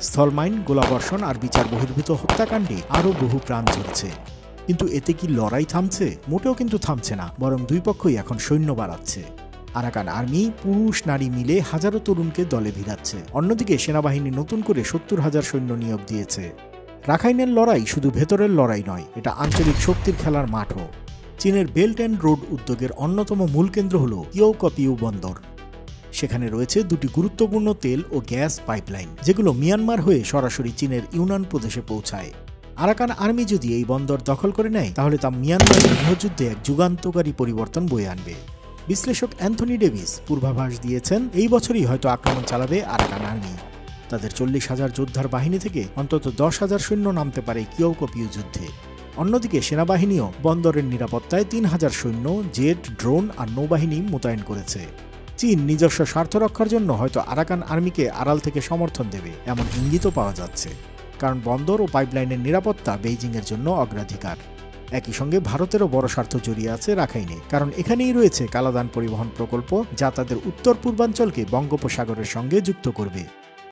স্থলমাইন, গোলাবর্ষণ আর বিচার বহির্ভূত হত্যাকাণ্ডে আরও বহু প্রাণ ঝরছে। কিন্তু এতে কি লড়াই থামছে? মোটেও কিন্তু থামছে না, বরং দুই পক্ষই এখন সৈন্য বাড়াচ্ছে। আরাকান আর্মি পুরুষ নারী মিলে হাজারো তরুণকে দলে ভিড়াচ্ছে। অন্যদিকে সেনাবাহিনী নতুন করে ৭০,০০০ সৈন্য নিয়োগ দিয়েছে। রাখাইনের লড়াই শুধু ভেতরের লড়াই নয়, এটা আঞ্চলিক শক্তির খেলার মাঠও। চীনের বেল্ট অ্যান্ড রোড উদ্যোগের অন্যতম মূল কেন্দ্র হল ইয়োউকপিউ বন্দর। সেখানে রয়েছে দুটি গুরুত্বপূর্ণ তেল ও গ্যাস পাইপলাইন, যেগুলো মিয়ানমার হয়ে সরাসরি চীনের ইউনান প্রদেশে পৌঁছায়। আরাকান আর্মি যদি এই বন্দর দখল করে নেয়, তাহলে তা মিয়ানমারের গৃহযুদ্ধে এক যুগান্তকারী পরিবর্তন বয়ে আনবে। বিশ্লেষক অ্যান্থনি ডেভিস পূর্বাভাস দিয়েছেন, এই বছরই হয়তো আক্রমণ চালাবে আরাকান আর্মি। তাদের ৪০,০০০ যোদ্ধার বাহিনী থেকে অন্তত ১০,০০০ সৈন্য নামতে পারে ইয়োউকপিউ যুদ্ধে। অন্যদিকে সেনাবাহিনীও বন্দরের নিরাপত্তায় ৩,০০০ সৈন্য, জেট, ড্রোন আর নৌবাহিনী মোতায়েন করেছে। চীন নিজস্ব স্বার্থ রক্ষার জন্য হয়তো আরাকান আর্মিকে আড়াল থেকে সমর্থন দেবে, এমন ইঙ্গিতও পাওয়া যাচ্ছে। কারণ বন্দর ও পাইপলাইনের নিরাপত্তা বেইজিংয়ের জন্য অগ্রাধিকার। একই সঙ্গে ভারতেরও বড় স্বার্থ জড়িয়ে আছে রাখাইনে, কারণ এখানেই রয়েছে কালাদান পরিবহন প্রকল্প, যা তাদের উত্তর পূর্বাঞ্চলকে বঙ্গোপসাগরের সঙ্গে যুক্ত করবে।